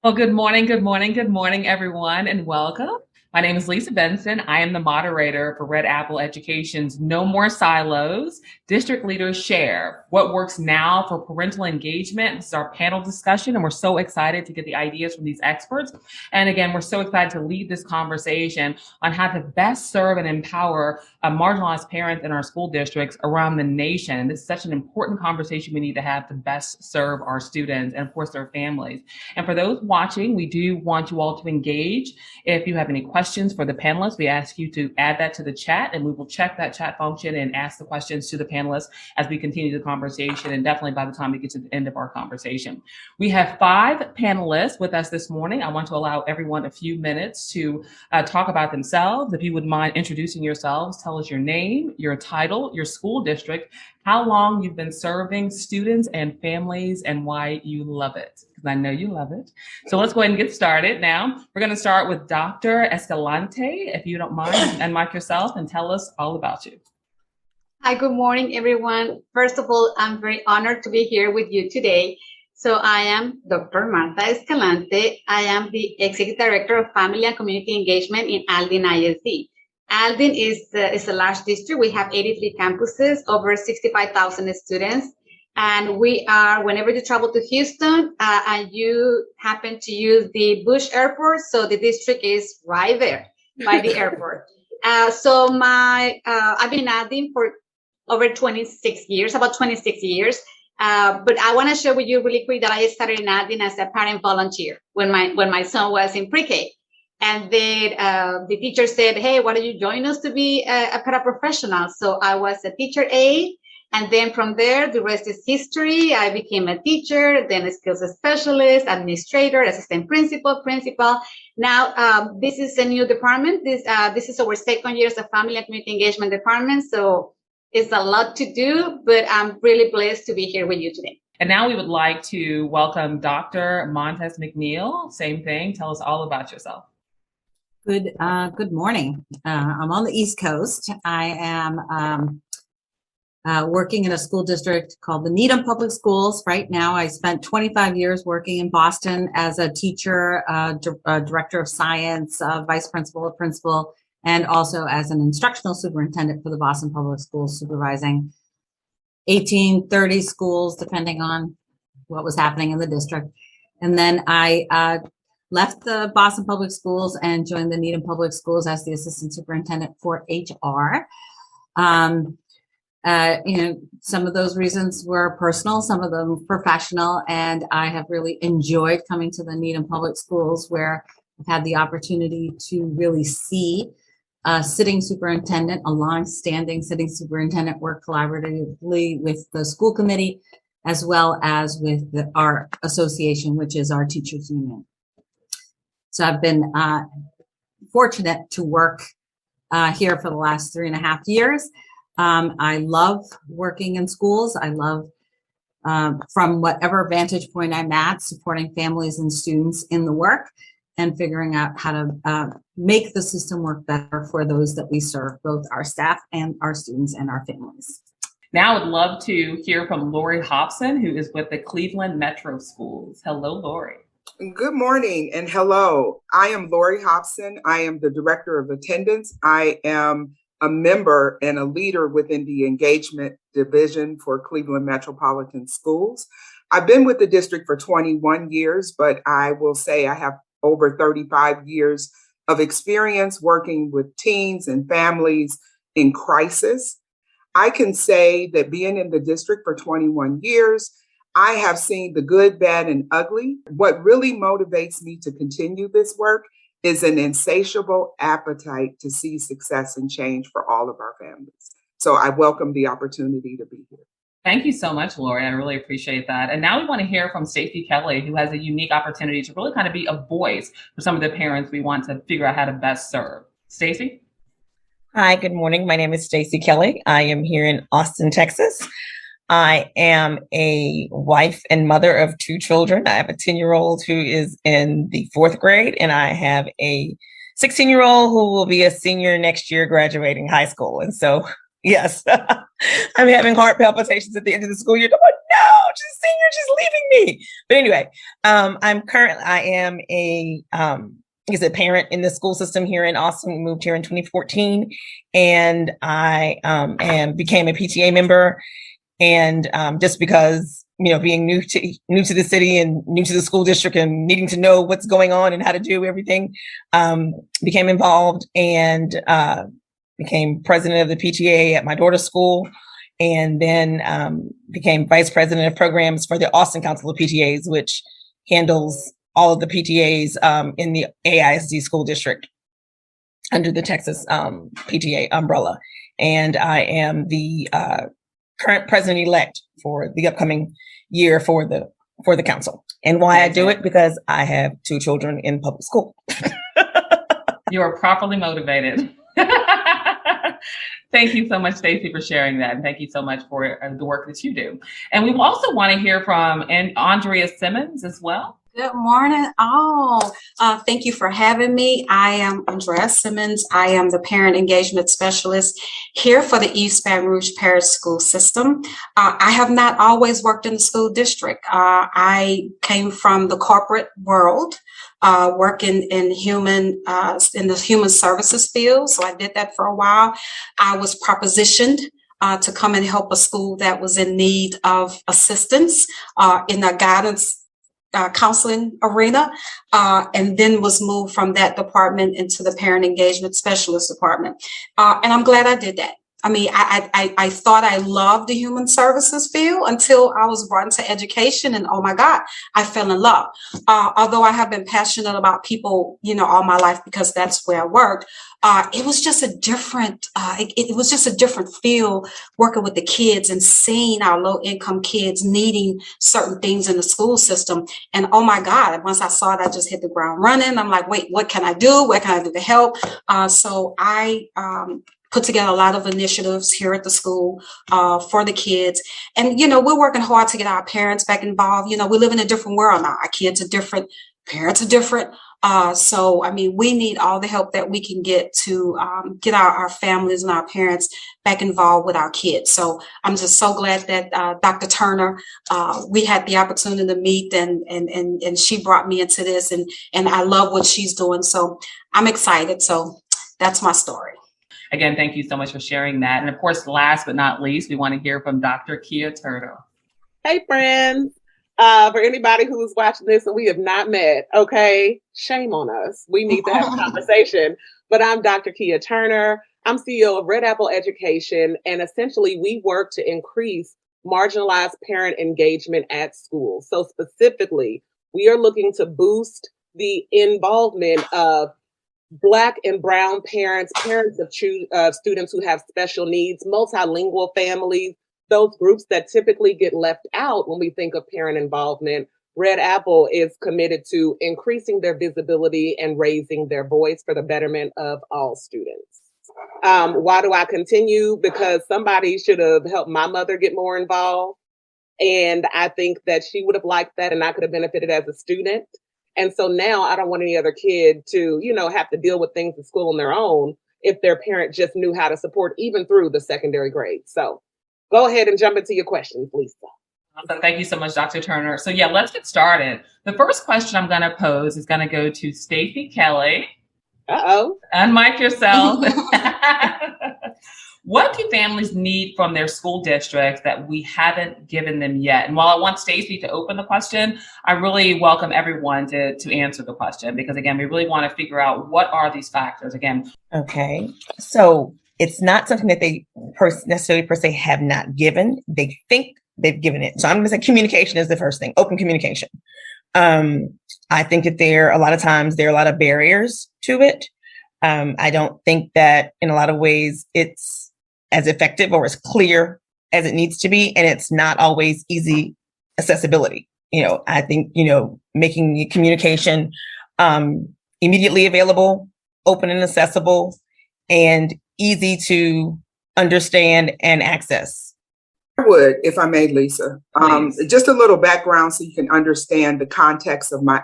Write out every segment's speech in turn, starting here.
Well, good morning, good morning, good morning, everyone, and welcome. My name is Lisa Benson. I am the moderator for Red Apple Education's No More Silos, District Leaders Share, What Works Now for Parental Engagement. This is our panel discussion, and we're so excited to get the ideas from these experts. And again, we're so excited to lead this conversation on how to best serve and empower marginalized parents in our school districts around the nation. This is such an important conversation we need to have to best serve our students and, of course, their families. And for those watching, we do want you all to engage. If you have any questions for the panelists, we ask you to add that to the chat, and we will check that chat function and ask the questions to the panelists as we continue the conversation, and definitely by the time we get to the end of our conversation. We have 5 panelists with us this morning. I want to allow everyone a few minutes to talk about themselves. If you would mind introducing yourselves, tell us your name, your title, your school district, how long you've been serving students and families, and why you love it, because I know you love it. So let's go ahead and get started now. We're going to start with Dr. Escalante, if you don't mind, and mic yourself and tell us all about you. Hi, good morning, everyone. First of all, I'm very honored to be here with you today. So I am Dr. Marta Escalante. I am the Executive Director of Family and Community Engagement in Aldin ISD. Aldin is a large district. We have 83 campuses, over 65,000 students. And we are, whenever you travel to Houston and you happen to use the Bush Airport, so the district is right there by the airport. I've been in Aldin for over 26 years, about 26 years. But I want to share with you really quick that I started in Aldin as a parent volunteer when my son was in pre-K. And then the teacher said, hey, why don't you join us to be a paraprofessional? So I was a teacher aide. And then from there, the rest is history. I became a teacher, then a skills specialist, administrator, assistant principal. Now, this is a new department. This is our second year as a family and community engagement department. So it's a lot to do, but I'm really blessed to be here with you today. And now we would like to welcome Dr. Montez McNeil. Same thing. Tell us all about yourself. Good morning. I'm on the East Coast. I am working in a school district called the Needham Public Schools. Right now, I spent 25 years working in Boston as a teacher, director of science, vice principal, and also as an instructional superintendent for the Boston Public Schools, supervising 18, 30 schools, depending on what was happening in the district. And then I left the Boston Public Schools and joined the Needham Public Schools as the assistant superintendent for HR. Some of those reasons were personal, some of them professional, and I have really enjoyed coming to the Needham Public Schools, where I've had the opportunity to really see sitting superintendent, a long-standing sitting superintendent, work collaboratively with the school committee, as well as with our association, which is our teachers union. So I've been fortunate to work here for the last 3.5 years. I love working in schools. I love, from whatever vantage point I'm at, supporting families and students in the work and figuring out how to make the system work better for those that we serve, both our staff and our students and our families. Now I would love to hear from Lori Hobson, who is with the Cleveland Metro Schools. Hello, Lori. Good morning and hello. I am Lori Hobson. I am the Director of Attendance. I am a member and a leader within the Engagement Division for Cleveland Metropolitan Schools. I've been with the district for 21 years, but I will say I have over 35 years of experience working with teens and families in crisis. I can say that being in the district for 21 years, I have seen the good, bad, and ugly. What really motivates me to continue this work is an insatiable appetite to see success and change for all of our families. So I welcome the opportunity to be here. Thank you so much, Lori. I really appreciate that. And now we want to hear from Stacey Kelly, who has a unique opportunity to really kind of be a voice for some of the parents we want to figure out how to best serve. Stacey? Hi, good morning. My name is Stacey Kelly. I am here in Austin, Texas. I am a wife and mother of 2 children. I have a 10-year-old who is in the 4th grade, and I have a 16-year-old who will be a senior next year graduating high school. And so, yes, I'm having heart palpitations at the end of the school year. I'm like, no, she's a senior you're just leaving me. But anyway, I am a parent in the school system here in Austin. We moved here in 2014, and I became a PTA member. And just because, being new to the city and new to the school district and needing to know what's going on and how to do everything, became involved and became president of the PTA at my daughter's school, and then became vice president of programs for the Austin Council of PTAs, which handles all of the PTAs in the AISD school district under the Texas PTA umbrella. And I am the current president-elect for the upcoming year for the council. And why I do it, because I have 2 children in public school. You are properly motivated. Thank you so much, Stacey, for sharing that. And thank you so much for the work that you do. And we also want to hear from Andrea Simmons as well. Good morning, all. Thank you for having me. I am Andrea Simmons. I am the Parent Engagement Specialist here for the East Baton Rouge Parish School System. I have not always worked in the school district. I came from the corporate world, working in the human services field. So I did that for a while. I was propositioned to come and help a school that was in need of assistance in the guidance counseling arena, and then was moved from that department into the parent engagement specialist department. And I'm glad I did that. I mean, I thought I loved the human services field until I was brought into education, and oh my God, I fell in love. Although I have been passionate about people, all my life because that's where I worked. It was just a different, it was just a different feel working with the kids and seeing our low income kids needing certain things in the school system. And oh my God, once I saw it, I just hit the ground running. I'm like, wait, what can I do? What can I do to help? So I put together a lot of initiatives here at the school for the kids. And, we're working hard to get our parents back involved. We live in a different world now. Our kids are different. Parents are different. So, I mean, we need all the help that we can get to get our families and our parents back involved with our kids. So I'm just so glad that Dr. Turner, we had the opportunity to meet and she brought me into this, and I love what she's doing. So I'm excited. So that's my story. Again, thank you so much for sharing that. And of course, last but not least, we want to hear from Dr. Kia Turtle. Hey, friends. For anybody who's watching this and we have not met, okay, shame on us. We need to have a conversation. But I'm Dr. Kia Turner. I'm CEO of Red Apple Education. And essentially, we work to increase marginalized parent engagement at schools. So specifically, we are looking to boost the involvement of Black and Brown parents of students who have special needs, multilingual families, those groups that typically get left out when we think of parent involvement. Red Apple is committed to increasing their visibility and raising their voice for the betterment of all students. Why do I continue? Because somebody should have helped my mother get more involved. And I think that she would have liked that and I could have benefited as a student. And so now I don't want any other kid to, have to deal with things at school on their own if their parent just knew how to support even through the secondary grade. So go ahead and jump into your questions, Lisa. Awesome. Thank you so much, Dr. Turner. So yeah, let's get started. The first question I'm going to pose is going to go to Stacey Kelly. Uh-oh. Unmic yourself. What do families need from their school districts that we haven't given them yet? And while I want Stacey to open the question, I really welcome everyone to answer the question, because again, we really want to figure out what are these factors again. Okay. So it's not something that they necessarily per se have not given. They think they've given it. So I'm going to say communication is the first thing, open communication. I think that a lot of lot of barriers to it. I don't think that in a lot of ways it's as effective or as clear as it needs to be. And it's not always easy accessibility. I think, making the communication immediately available, open and accessible, and easy to understand and access. I would, if I may, Lisa, just a little background so you can understand the context of my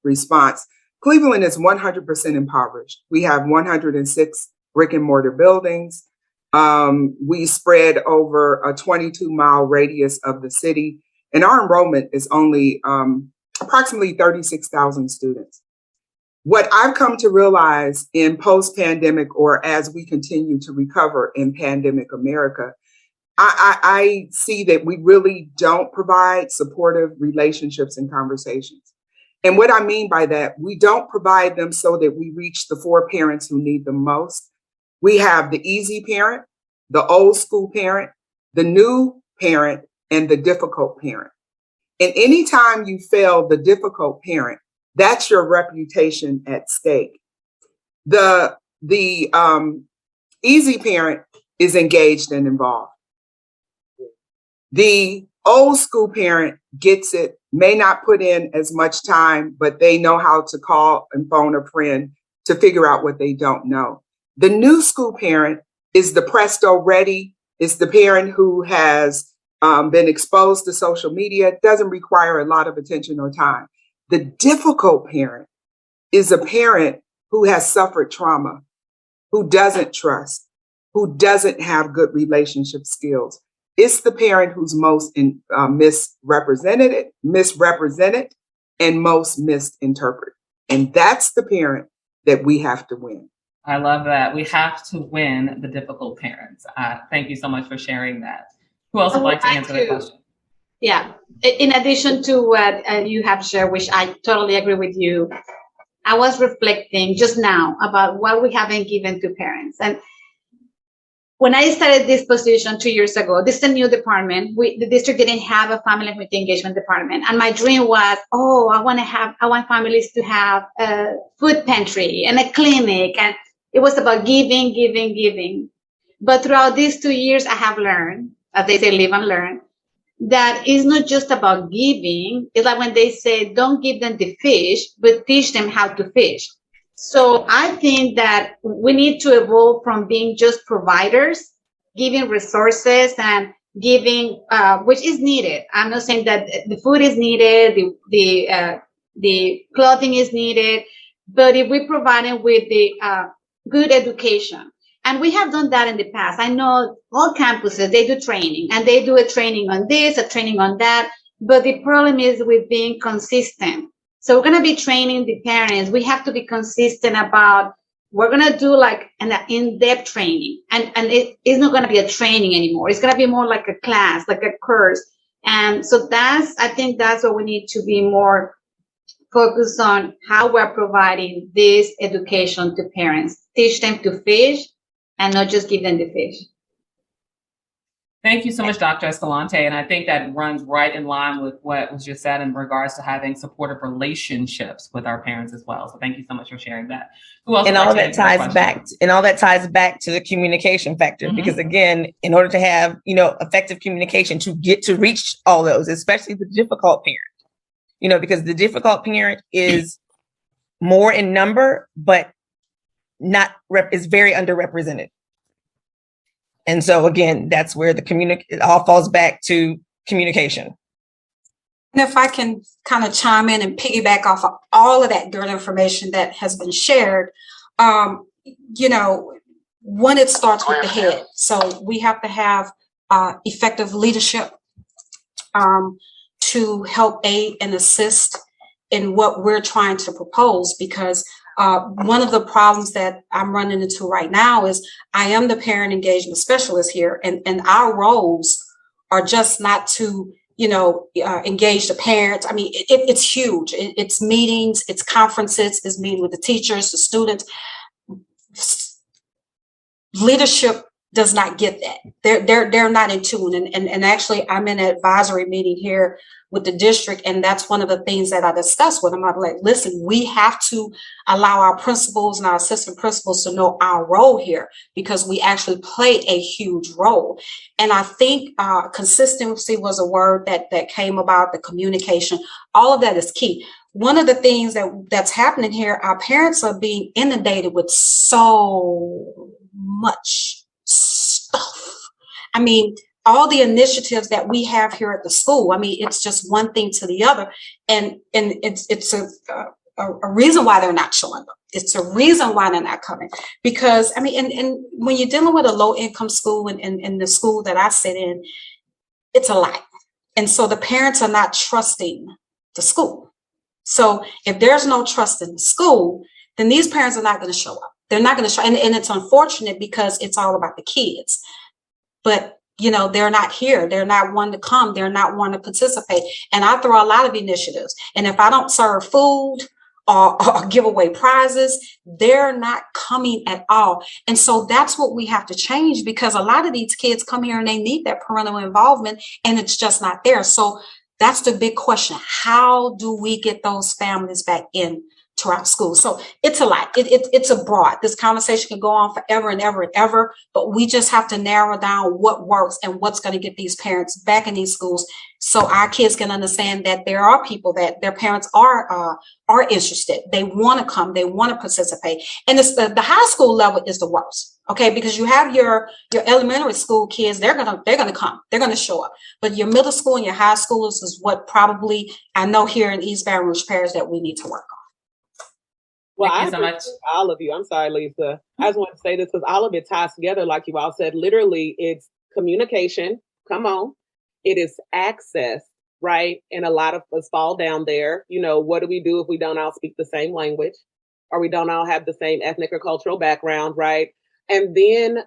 response. Cleveland is 100% impoverished. We have 106 brick and mortar buildings. We spread over a 22-mile radius of the city, and our enrollment is only approximately 36,000 students. What I've come to realize in post-pandemic, or as we continue to recover in pandemic America, I see that we really don't provide supportive relationships and conversations. And what I mean by that, we don't provide them so that we reach the 4 parents who need them most. We have the easy parent, the old school parent, the new parent, and the difficult parent. And anytime you fail the difficult parent, that's your reputation at stake. The easy parent is engaged and involved. The old school parent gets it, may not put in as much time, but they know how to call and phone a friend to figure out what they don't know. The new school parent is the presto ready, is the parent who has been exposed to social media, doesn't require a lot of attention or time. The difficult parent is a parent who has suffered trauma, who doesn't trust, who doesn't have good relationship skills. It's the parent who's most misrepresented and most misinterpreted. And that's the parent that we have to win. I love that. We have to win the difficult parents. Thank you so much for sharing that. Who else would like to answer that question? Yeah. In addition to what you have shared, which I totally agree with you, I was reflecting just now about what we haven't given to parents. And when I started this position 2 years ago, this is a new department. The district didn't have a family community engagement department. And my dream was, I want families to have a food pantry and a clinic. And it was about giving, giving, giving. But throughout these 2 years, I have learned, as they say, live and learn, that it's not just about giving. It's like when they say, don't give them the fish, but teach them how to fish. So I think that we need to evolve from being just providers, giving resources and giving, which is needed. I'm not saying that the food is needed, the clothing is needed, but if we provide them with the good education, and we have done that in the past. I know all campuses, they do training, and they do a training on this, a training on that, but the problem is with being consistent. So we're going to be training the parents. We have to be consistent about, we're going to do like an in-depth training. And it is not going to be a training anymore. It's going to be more like a class, like a course. And so I think that's what we need to be more focused on, how we're providing this education to parents. Teach them to fish and not just give them the fish. Thank you so much, Dr. Escalante. And I think that runs right in line with what was just said in regards to having supportive relationships with our parents as well. So thank you so much for sharing that. Who else? And all that ties back to the communication factor, mm-hmm. because again, in order to have, effective communication to get to reach all those, especially the difficult parent, because the difficult parent is more in number, but is very underrepresented. And so again, that's where it all falls back to communication. And if I can kind of chime in and piggyback off of all of that good information that has been shared, one, it starts with the head. So we have to have effective leadership to help aid and assist in what we're trying to propose, because one of the problems that I'm running into right now is I am the parent engagement specialist here, and our roles are just not to, engage the parents. I mean, it's huge. It's meetings, it's conferences, it's meeting with the teachers, the students. Leadership does not get that. They're not in tune. And actually, I'm in an advisory meeting here with the district, and that's one of the things that I discussed with them. I'm like, listen, we have to allow our principals and our assistant principals to know our role here, because we actually play a huge role. And I think consistency was a word that came about, the communication, all of that is key. One of the things that's happening here, our parents are being inundated with so much stuff. I mean, all the initiatives that we have here at the school, I mean, it's just one thing to the other. And it's a reason why they're not showing up. It's a reason why they're not coming. Because, I mean, and when you're dealing with a low income school and the school that I sit in, it's a lot. And so the parents are not trusting the school. So if there's no trust in the school, then these parents are not going to show up. They're not going to show. And it's unfortunate because it's all about the kids. But, they're not here. They're not one to come. They're not one to participate. And I throw a lot of initiatives. And if I don't serve food or give away prizes, they're not coming at all. And so that's what we have to change, because a lot of these kids come here and they need that parental involvement and it's just not there. So that's the big question. How do we get those families back in to our schools? So it's a lot. It's a broad. This conversation can go on forever and ever and ever, but we just have to narrow down what works and what's going to get these parents back in these schools, so our kids can understand that there are people that their parents are interested. They want to come. They want to participate. And it's the high school level is the worst. Okay, because you have your elementary school kids, they're gonna come, they're gonna show up. But your middle school and your high schoolers is what probably I know here in East Baton Rouge Parish that we need to work on. Well, Thank I you so much. appreciate all of you. I'm sorry, Lisa. I just want to say this because all of it ties together, like you all said. Literally, it's communication. Come on. It is access, right? And a lot of us fall down there. What do we do if we don't all speak the same language, or we don't all have the same ethnic or cultural background, right? And then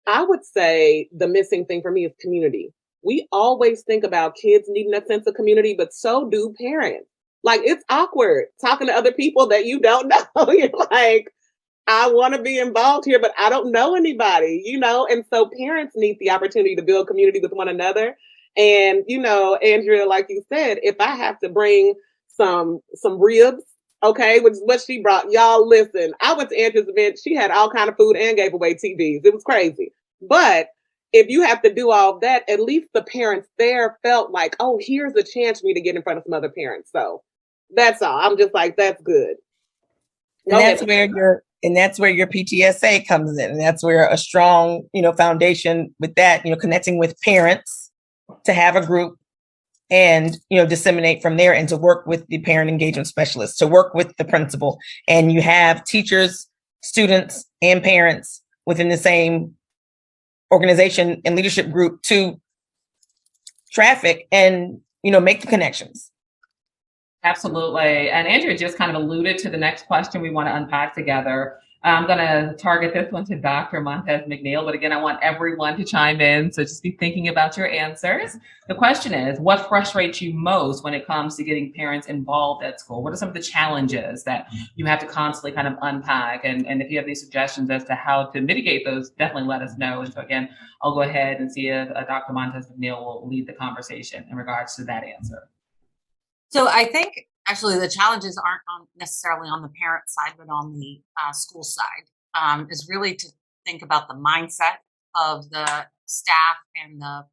I would say the missing thing for me is community. We always think about kids needing a sense of community, but so do parents. Like, it's awkward talking to other people that you don't know. You're like, I want to be involved here, but I don't know anybody, And so parents need the opportunity to build community with one another. And, Andrea, like you said, if I have to bring some ribs, okay, which is what she brought, y'all listen, I went to Andrea's event. She had all kind of food and gave away TVs. It was crazy. But if you have to do all that, at least the parents there felt like, oh, here's a chance for me to get in front of some other parents. So that's all. I'm just like, that's good. And that's where your PTSA comes in. And that's where a strong, foundation with that, connecting with parents to have a group and, disseminate from there, and to work with the parent engagement specialist, to work with the principal. And you have teachers, students, and parents within the same organization and leadership group to traffic and, make the connections. Absolutely. And Andrea just kind of alluded to the next question we want to unpack together. I'm going to target this one to Dr. Montez McNeil, but again, I want everyone to chime in. So just be thinking about your answers. The question is, what frustrates you most when it comes to getting parents involved at school? What are some of the challenges that you have to constantly kind of unpack? And if you have any suggestions as to how to mitigate those, definitely let us know. And so again, I'll go ahead and see if Dr. Montez McNeil will lead the conversation in regards to that answer. So I think actually the challenges aren't necessarily on the parent side, but on the school side, is really to think about the mindset of the staff and the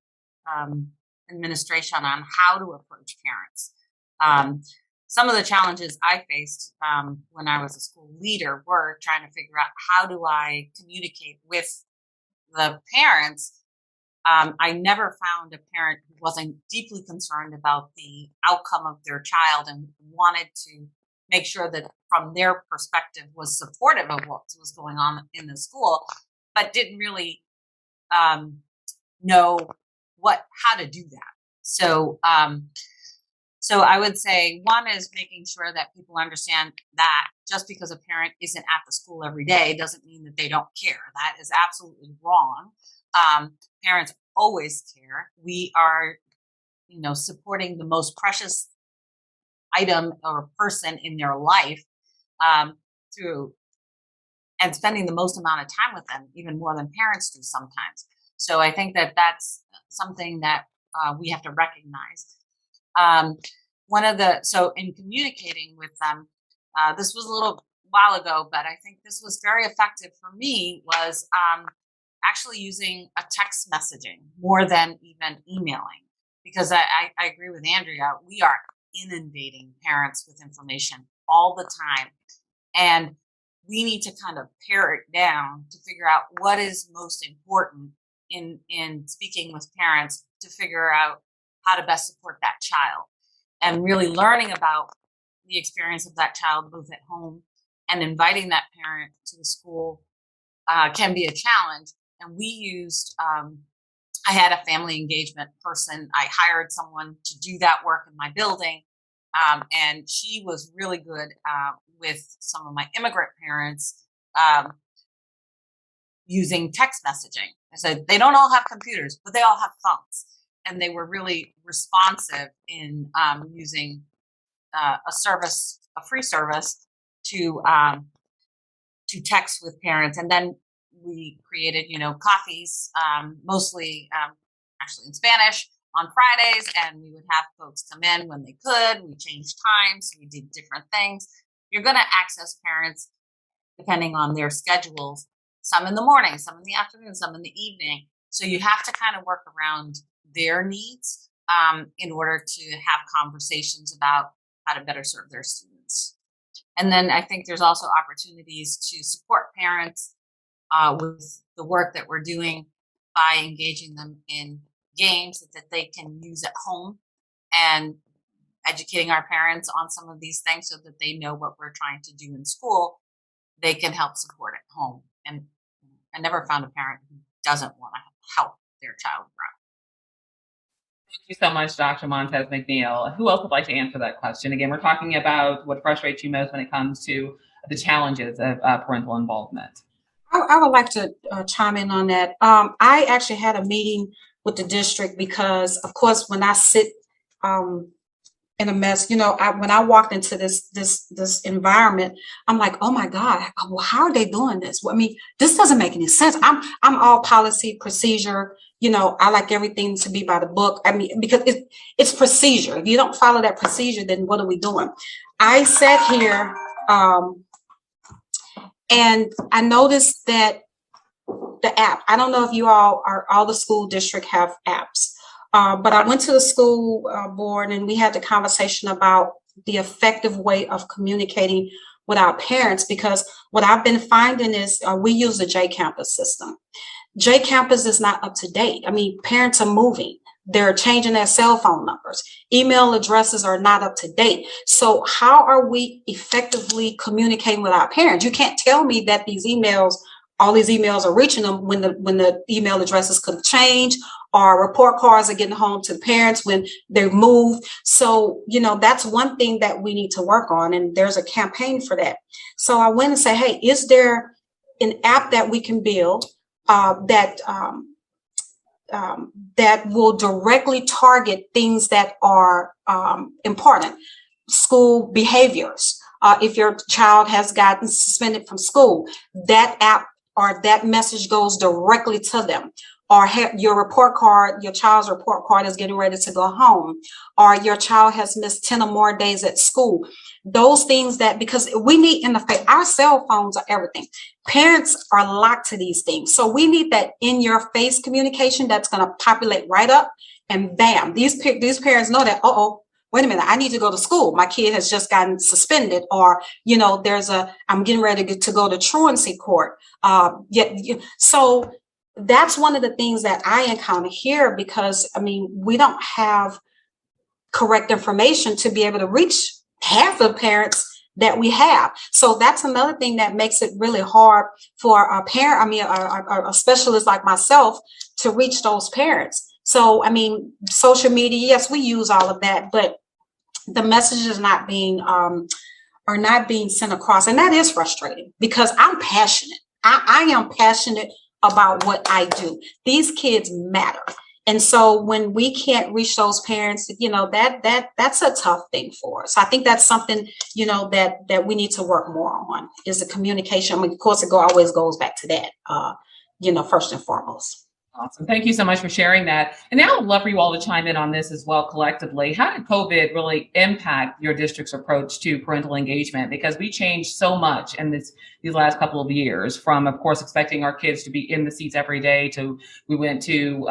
administration on how to approach parents. Some of the challenges I faced when I was a school leader were trying to figure out, how do I communicate with the parents. I never found a parent who wasn't deeply concerned about the outcome of their child and wanted to make sure that from their perspective was supportive of what was going on in the school, but didn't really know how to do that. So I would say one is making sure that people understand that just because a parent isn't at the school every day doesn't mean that they don't care. That is absolutely wrong. Parents always care. We are, supporting the most precious item or person in their life through and spending the most amount of time with them, even more than parents do sometimes. So I think that that's something that we have to recognize. So in communicating with them, this was a little while ago, but I think this was very effective for me, was actually using a text messaging more than even emailing, because I agree with Andrea. We are inundating parents with information all the time, and we need to kind of pare it down to figure out what is most important in speaking with parents, to figure out how to best support that child, and really learning about the experience of that child both at home and inviting that parent to the school can be a challenge. And we used I had a family engagement person. I hired someone to do that work in my building. And she was really good with some of my immigrant parents using text messaging. I said, they don't all have computers, but they all have phones. And they were really responsive in using a free service to text with parents. And then we created, coffees, mostly actually in Spanish on Fridays, and we would have folks come in when they could. We changed times, we did different things. You're going to access parents depending on their schedules, some in the morning, some in the afternoon, some in the evening. So you have to kind of work around their needs in order to have conversations about how to better serve their students. And then I think there's also opportunities to support parents with the work that we're doing by engaging them in games that they can use at home and educating our parents on some of these things so that they know what we're trying to do in school. They can help support at home. And I never found a parent who doesn't want to help their child grow. Thank you so much, Dr. Montez McNeil. Who else would like to answer that question? Again, we're talking about what frustrates you most when it comes to the challenges of parental involvement. I would like to chime in on that. I actually had a meeting with the district because, of course, when I sit in a mess, when I walked into this environment, I'm like, oh my God, how are they doing this? Well, I mean, this doesn't make any sense. I'm all policy, procedure. I like everything to be by the book. I mean, because it's procedure. If you don't follow that procedure, then what are we doing? I sat here and I noticed that the app, I don't know if you all the school district have apps, but I went to the school board and we had the conversation about the effective way of communicating with our parents, because what I've been finding is we use the J Campus system. J Campus is not up to date. I mean, parents are moving. They're changing their cell phone numbers. Email addresses are not up to date. So how are we effectively communicating with our parents? You can't tell me that all these emails are reaching them when the email addresses could change, or report cards are getting home to the parents when they've moved. So, that's one thing that we need to work on. And there's a campaign for that. So I went and said, hey, is there an app that we can build that will directly target things that are important? School behaviors. If your child has gotten suspended from school, that app or that message goes directly to them. Or your child's report card is getting ready to go home, or your child has missed 10 or more days at school. Those things because we need our cell phones are everything. Parents are locked to these things. So we need that in your face communication that's going to populate right up, and bam, these parents know that, wait a minute, I need to go to school. My kid has just gotten suspended, or, I'm getting ready to go to truancy court. So that's one of the things that I encounter here, because, we don't have correct information to be able to reach half the parents that we have. So that's another thing that makes it really hard for a parent, a specialist like myself, to reach those parents. So, social media, yes, we use all of that, but the messages are not being sent across. And that is frustrating, because I'm passionate. I am passionate about what I do. These kids matter. And so when we can't reach those parents, that's a tough thing for us. I think that's something, that we need to work more on, is the communication. Of course, it always goes back to that, first and foremost. Awesome. Thank you so much for sharing that. And now I'd love for you all to chime in on this as well collectively. How did COVID really impact your district's approach to parental engagement? Because we changed so much in these last couple of years, from, of course, expecting our kids to be in the seats every day, to we went to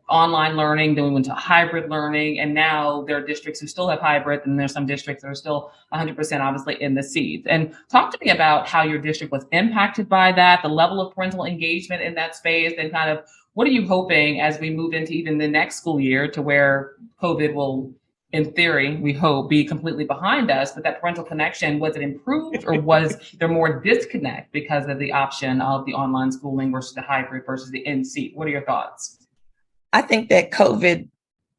online learning, then we went to hybrid learning, and now there are districts who still have hybrid, and there's some districts that are still 100% obviously in the seats. And talk to me about how your district was impacted by that, the level of parental engagement in that space, and kind of what are you hoping as we move into even the next school year, to where COVID will, in theory, we hope, be completely behind us, but that parental connection, was it improved, or was there more disconnect because of the option of the online schooling versus the hybrid versus the in-seat? What are your thoughts? I think that COVID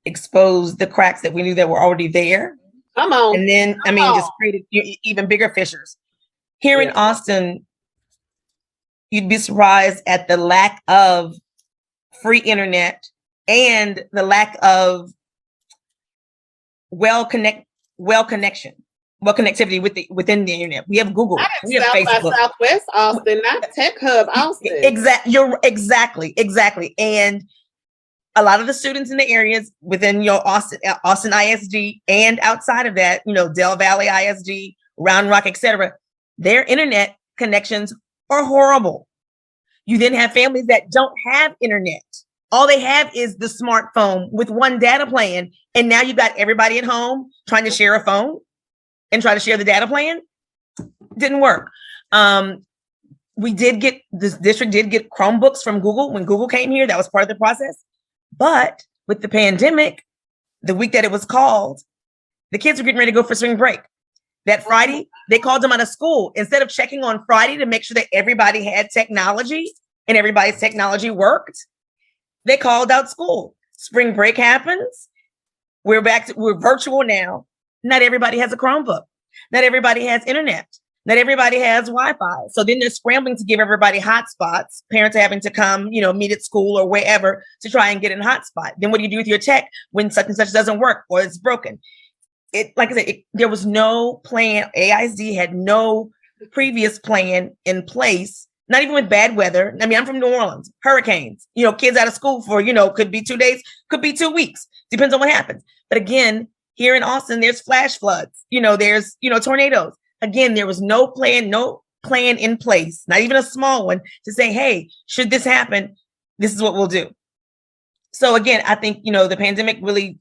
exposed the cracks that we knew that were already there. Come on. And then, I mean, just created even bigger fissures. Here in Austin, you'd be surprised at the lack of free internet and the lack of connectivity within the internet. We have Google, we have South Facebook, by Southwest Austin, not Tech Hub Austin. Exactly. And a lot of the students in the areas within your Austin ISD and outside of that, Del Valley ISD, Round Rock, etc., their internet connections are horrible. You then have families that don't have internet. All they have is the smartphone with one data plan. And now you've got everybody at home trying to share a phone and try to share the data plan. Didn't work. This district did get Chromebooks from Google when Google came here. That was part of the process. But with the pandemic, the week that it was called, the kids were getting ready to go for spring break. That Friday, they called them out of school. Instead of checking on Friday to make sure that everybody had technology and everybody's technology worked, they called out school. Spring break happens. We're virtual now. Not everybody has a Chromebook. Not everybody has internet. Not everybody has Wi-Fi. So then they're scrambling to give everybody hotspots. Parents are having to come, meet at school or wherever to try and get a hotspot. Then what do you do with your tech when such and such doesn't work or it's broken? Like I said, there was no plan. AISD had no previous plan in place, not even with bad weather. I mean, I'm from New Orleans, hurricanes, kids out of school for, could be 2 days, could be 2 weeks, depends on what happens. But again, here in Austin, there's flash floods, there's, tornadoes. Again, there was no plan in place, not even a small one, to say, hey, should this happen, this is what we'll do. So again, I think, the pandemic really,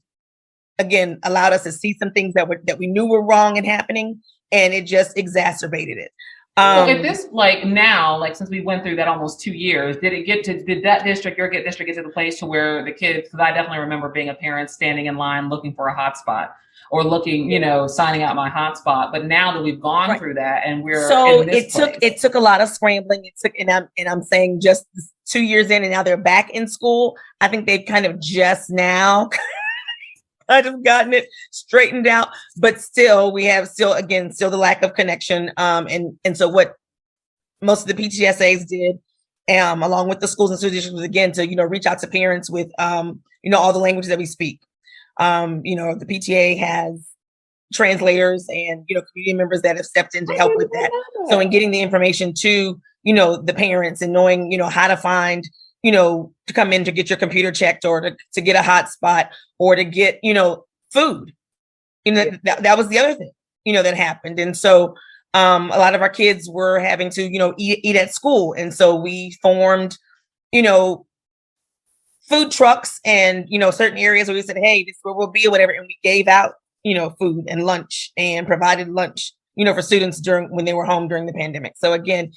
again, allowed us to see some things that we knew were wrong and happening, and it just exacerbated it. So at this, now, since we went through that almost 2 years, did that district, your district, get to the place to where the kids, because I definitely remember being a parent standing in line looking for a hotspot or looking, signing out my hotspot. But now that we've gone through that and we're in this it took a lot of scrambling. I'm saying just 2 years in and now they're back in school. I think they've kind of just now I just gotten it straightened out, but still we have the lack of connection. And so what most of the PTSAs did, along with the schools and school districts, was again to, reach out to parents with, all the languages that we speak. The PTA has translators and, community members that have stepped in to help with that. So in getting the information to, the parents and knowing, how to find, to come in to get your computer checked or to get a hotspot or to get, food. That was the other thing, that happened. And so a lot of our kids were having to, eat at school. And so we formed, food trucks and, certain areas where we said, hey, this is where we'll be or whatever. And we gave out, food and lunch and provided lunch, for students when they were home during the pandemic. So again,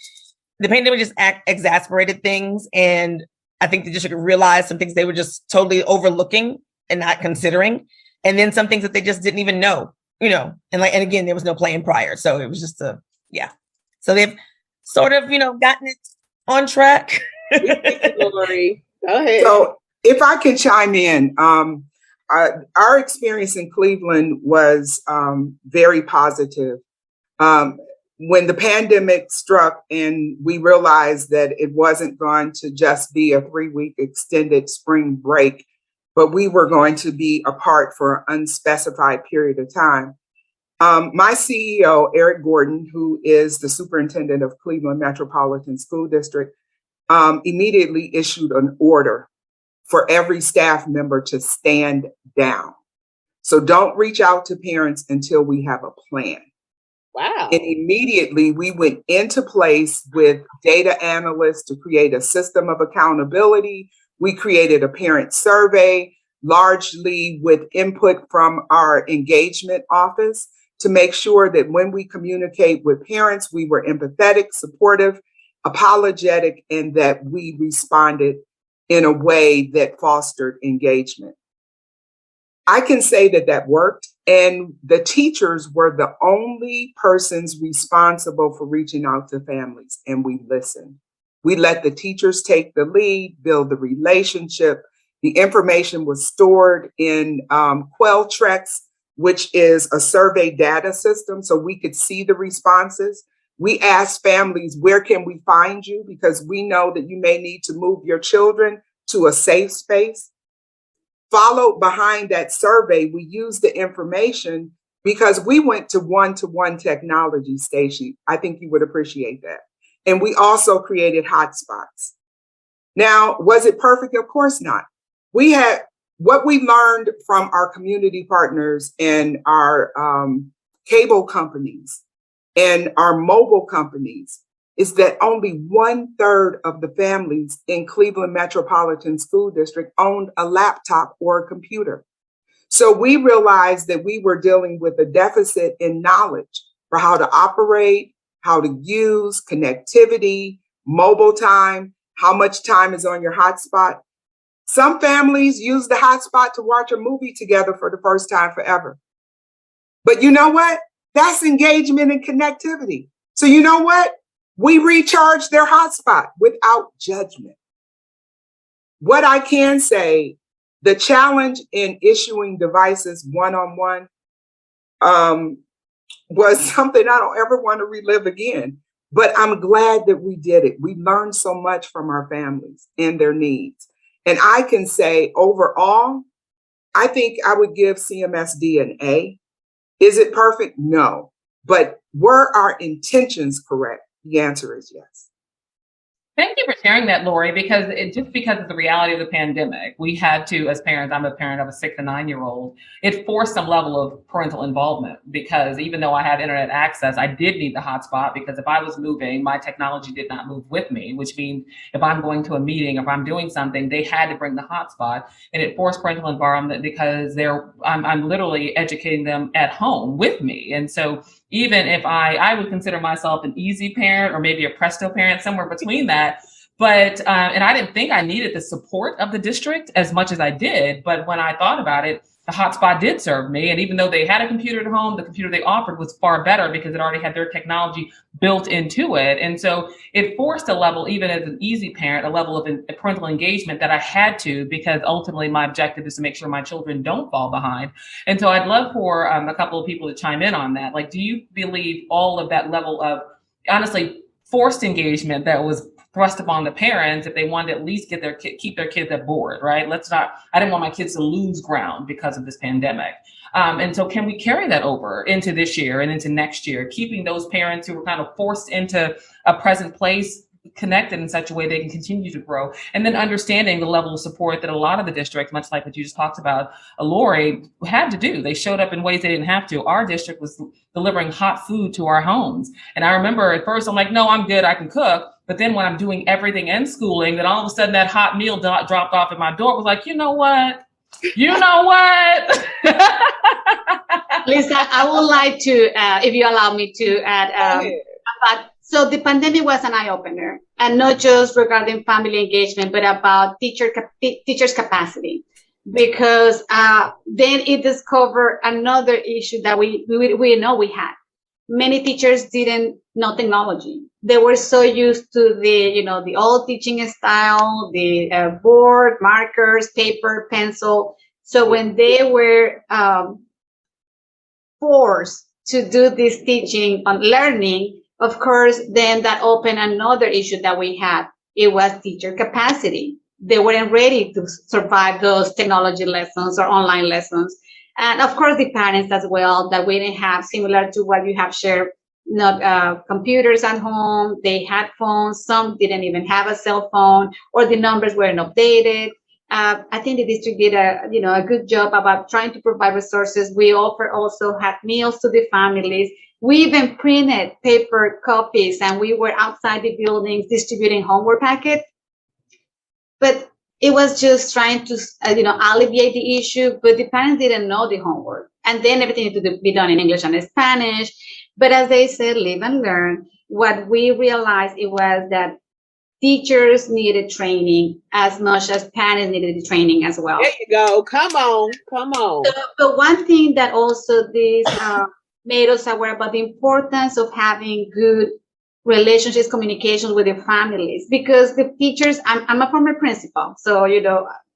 the pandemic just exacerbated things. And I think the district realized some things they were just totally overlooking and not considering. And then some things that they just didn't even know, and again, there was no plan prior. So it was just So they've sort of, gotten it on track. Lori, go ahead. So if I can chime in, our experience in Cleveland was very positive. When the pandemic struck and we realized that it wasn't going to just be a 3-week extended spring break, but we were going to be apart for an unspecified period of time. My CEO, Eric Gordon, who is the superintendent of Cleveland Metropolitan School District, immediately issued an order for every staff member to stand down. So don't reach out to parents until we have a plan. Wow. And immediately we went into place with data analysts to create a system of accountability. We created a parent survey, largely with input from our engagement office, to make sure that when we communicate with parents, we were empathetic, supportive, apologetic, and that we responded in a way that fostered engagement. I can say that worked, and the teachers were the only persons responsible for reaching out to families, and we listened. We let the teachers take the lead, build the relationship, The information was stored in Quelltrex, which is a survey data system, so we could see the responses. We asked families, where can we find you? Because we know that you may need to move your children to a safe space. Followed behind that survey, we used the information because we went to one-to-one technology, Stacey. I think you would appreciate that. And we also created hotspots. Now, was it perfect? Of course not. We had what we learned from our community partners and our cable companies and our mobile companies is that only 1/3 of the families in Cleveland Metropolitan School District owned a laptop or a computer. So we realized that we were dealing with a deficit in knowledge for how to operate, how to use connectivity, mobile time, how much time is on your hotspot. Some families use the hotspot to watch a movie together for the first time forever. But you know what? That's engagement and connectivity. So you know what? We recharge their hotspot without judgment. What I can say, the challenge in issuing devices one-on-one was something I don't ever want to relive again. But I'm glad that we did it. We learned so much from our families and their needs. And I can say overall, I think I would give CMSD an A. Is it perfect? No. But were our intentions correct? The answer is yes. Thank you for sharing that, Lori, because because of the reality of the pandemic, we had to, as parents, I'm a parent of a 6 and 9-year-old, it forced some level of parental involvement because even though I had internet access, I did need the hotspot because if I was moving, my technology did not move with me, which means if I'm going to a meeting, if I'm doing something, they had to bring the hotspot, and it forced parental involvement because I'm literally educating them at home with me. And so even if I would consider myself an easy parent or maybe a presto parent, somewhere between that. But, and I didn't think I needed the support of the district as much as I did. But when I thought about it, the hotspot did serve me. And even though they had a computer at home, the computer they offered was far better because it already had their technology built into it. And so it forced a level, even as an easy parent, a level of parental engagement that I had to, because ultimately my objective is to make sure my children don't fall behind. And so I'd love for a couple of people to chime in on that. Like, do you believe all of that level of, honestly, forced engagement that was thrust upon the parents if they wanted to at least keep their kids at board, right? I didn't want my kids to lose ground because of this pandemic. And so can we carry that over into this year and into next year, keeping those parents who were kind of forced into a present place connected in such a way they can continue to grow, and then understanding the level of support that a lot of the districts, much like what you just talked about, Lori, had to do. They showed up in ways they didn't have to. Our district was delivering hot food to our homes. And I remember at first I'm like, no, I'm good, I can cook. But then when I'm doing everything and schooling, then all of a sudden that hot meal dropped off at my door. It was like, you know what? Lisa, I would like to, if you allow me to add, so the pandemic was an eye-opener, and not just regarding family engagement, but about teachers' capacity, because then it discovered another issue that we know we had. Many teachers didn't know technology. They were so used to the old teaching style, the board, markers, paper, pencil. So when they were forced to do this teaching on learning, of course, then that opened another issue that we had. It was teacher capacity. They weren't ready to survive those technology lessons or online lessons. And of course, the parents as well, that we didn't have, similar to what you have shared, not computers at home. They had phones. Some didn't even have a cell phone, or the numbers weren't updated. I think the district did a good job about trying to provide resources. We also had meals to the families. We even printed paper copies, and we were outside the buildings distributing homework packets. But it was just trying to, alleviate the issue. But the parents didn't know the homework, and then everything needed to be done in English and Spanish. But as they said, live and learn. What we realized it was that teachers needed training as much as parents needed the training as well. There you go. Come on. So one thing that also this made us aware about the importance of having good relationships, communication with the families, because the teachers, I'm a former principal. So,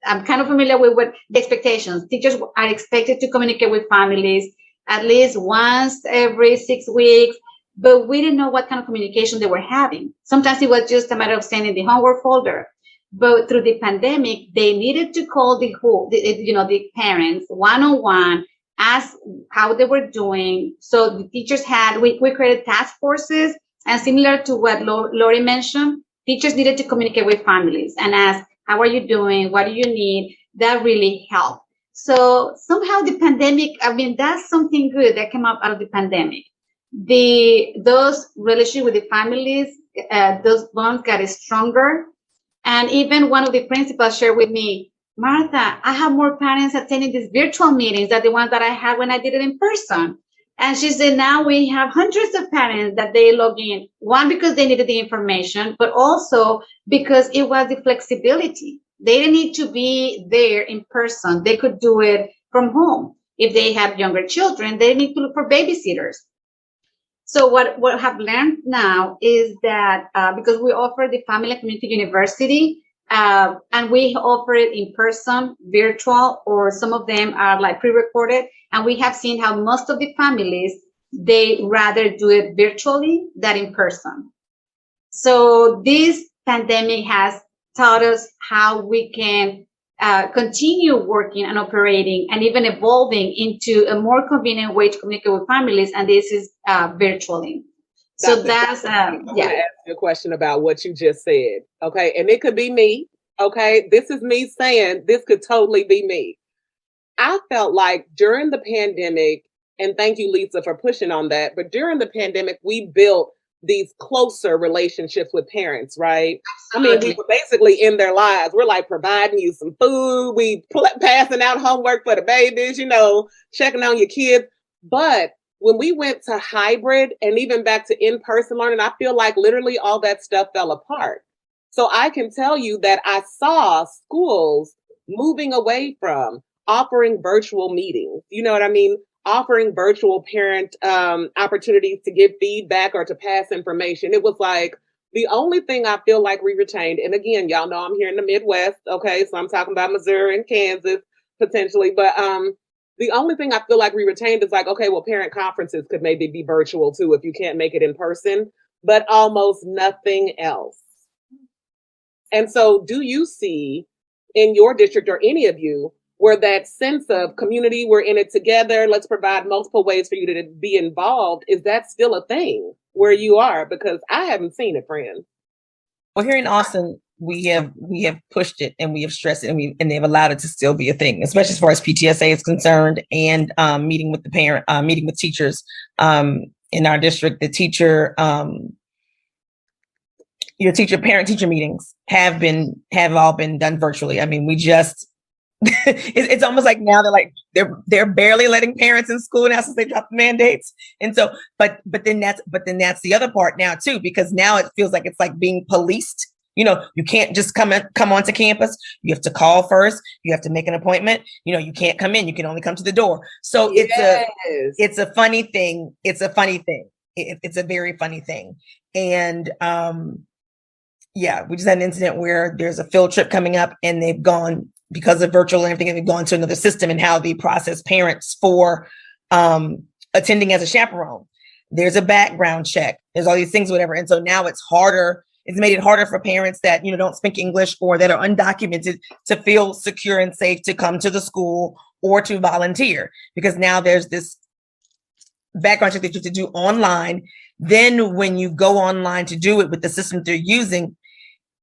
I'm kind of familiar with what the expectations. Teachers are expected to communicate with families at least once every 6 weeks, but we didn't know what kind of communication they were having. Sometimes it was just a matter of sending the homework folder. But through the pandemic, they needed to call the parents one-on-one, ask how they were doing. So the teachers we created task forces, and similar to what Lori mentioned, teachers needed to communicate with families and ask, how are you doing? What do you need? That really helped. So somehow the pandemic, that's something good that came out of the pandemic. Those relationships with the families, those bonds got stronger. And even one of the principals shared with me, Martha, I have more parents attending these virtual meetings than the ones that I had when I did it in person. And she said, now we have hundreds of parents that they log in, one, because they needed the information, but also because it was the flexibility. They didn't need to be there in person. They could do it from home. If they have younger children, they need to look for babysitters. So what I have learned now is that because we offer the Family and Community University, and we offer it in person, virtual, or some of them are like pre-recorded. And we have seen how most of the families, they rather do it virtually than in person. So this pandemic has taught us how we can continue working and operating and even evolving into a more convenient way to communicate with families. And this is virtually. So that's, I'm going to ask you a question about what you just said. Okay. And it could be me. Okay. This is me saying this could totally be me. I felt like during the pandemic, and thank you, Lisa, for pushing on that, but during the pandemic, we built these closer relationships with parents, right? Absolutely. I mean, we were basically in their lives. We're like providing you some food, we passing out homework for the babies, checking on your kids. But when we went to hybrid and even back to in-person learning, I feel like literally all that stuff fell apart. So I can tell you that I saw schools moving away from offering virtual meetings. You know what I mean? Offering virtual parent opportunities to give feedback or to pass information. It was like the only thing I feel like we retained. And again, y'all know I'm here in the Midwest. Okay. So I'm talking about Missouri and Kansas potentially. But the only thing I feel like we retained is like, okay, well, parent conferences could maybe be virtual too if you can't make it in person, but almost nothing else. And so do you see in your district or any of you where that sense of community, we're in it together, let's provide multiple ways for you to be involved, is that still a thing where you are? Because I haven't seen it, friends. Well, here in Austin, we have pushed it and we have stressed it and they've allowed it to still be a thing, especially as far as PTSA is concerned, and meeting with teachers in our district. The parent-teacher meetings have all been done virtually. I mean, we just it's almost like now they're barely letting parents in school now since they dropped the mandates. And so, but then that's the other part now too, because now it feels like it's like being policed. You can't just come onto campus. You have to call first. You have to make an appointment. You can't come in. You can only come to the door. So Yes. it's a funny thing. It's a funny thing. It's a very funny thing. And we just had an incident where there's a field trip coming up and they've gone, because of virtual and everything, they've gone to another system and how they process parents for attending as a chaperone. There's a background check. There's all these things, whatever. And so now it's harder. It's made it harder for parents that, don't speak English or that are undocumented to feel secure and safe to come to the school or to volunteer, because now there's this background check that you have to do online. Then when you go online to do it with the system they're using,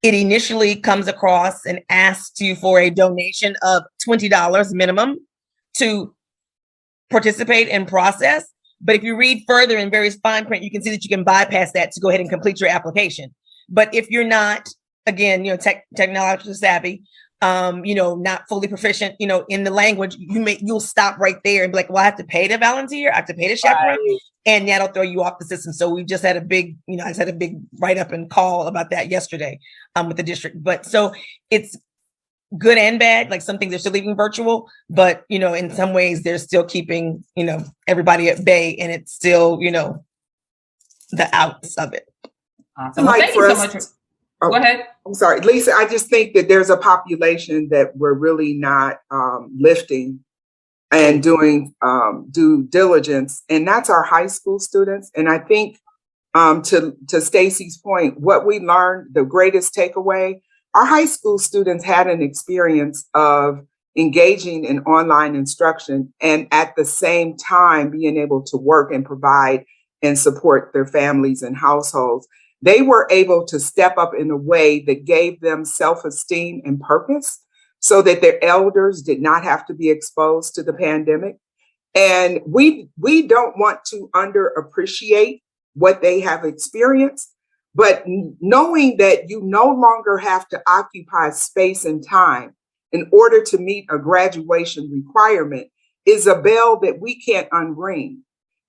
it initially comes across and asks you for a donation of $20 minimum to participate and process. But if you read further in various fine print, you can see that you can bypass that to go ahead and complete your application. But if you're not, again, technologically savvy, not fully proficient, in the language, you'll stop right there and be like, well, I have to pay to volunteer. I have to pay to chaperone. Right. And that'll throw you off the system. So we just had a big, I just had a big write up and call about that yesterday with the district. But so it's good and bad. Like some things are still leaving virtual, but, in some ways they're still keeping, everybody at bay, and it's still, the outs of it. Awesome. Well, thank you so much. Go ahead. I'm sorry, Lisa, I just think that there's a population that we're really not lifting and doing due diligence, and that's our high school students. And I think to Stacy's point, what we learned, the greatest takeaway, our high school students had an experience of engaging in online instruction and at the same time being able to work and provide and support their families and households. They were able to step up in a way that gave them self-esteem and purpose so that their elders did not have to be exposed to the pandemic. And we don't want to underappreciate what they have experienced, but knowing that you no longer have to occupy space and time in order to meet a graduation requirement is a bell that we can't unring.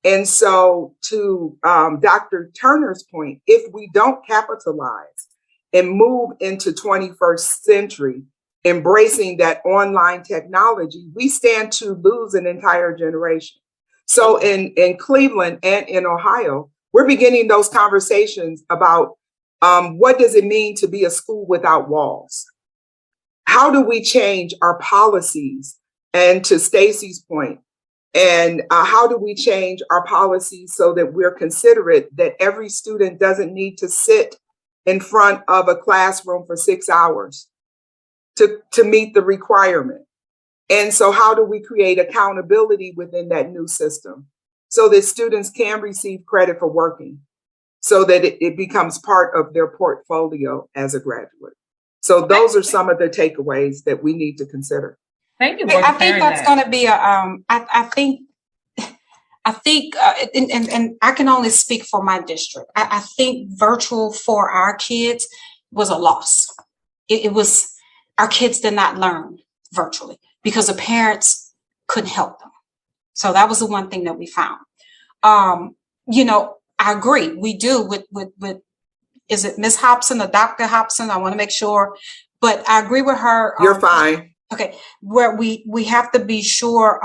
And so to Dr. Turner's point, if we don't capitalize and move into 21st century, embracing that online technology, we stand to lose an entire generation. So in Cleveland and in Ohio, we're beginning those conversations about what does it mean to be a school without walls? How do we change our policies? And to Stacy's point, and how do we change our policies so that we're considerate that every student doesn't need to sit in front of a classroom for 6 hours to meet the requirement? And so how do we create accountability within that new system so that students can receive credit for working, so that it becomes part of their portfolio as a graduate? So those are some of the takeaways that we need to consider. Thank you. I think that's going to be a. I think, and I can only speak for my district. I think virtual for our kids was a loss. It was, our kids did not learn virtually because the parents couldn't help them. So that was the one thing that we found. You know, I agree. We do with is it Miss Hobson or Dr. Hobson? I want to make sure, but I agree with her. You're fine. Okay, where we have to be sure,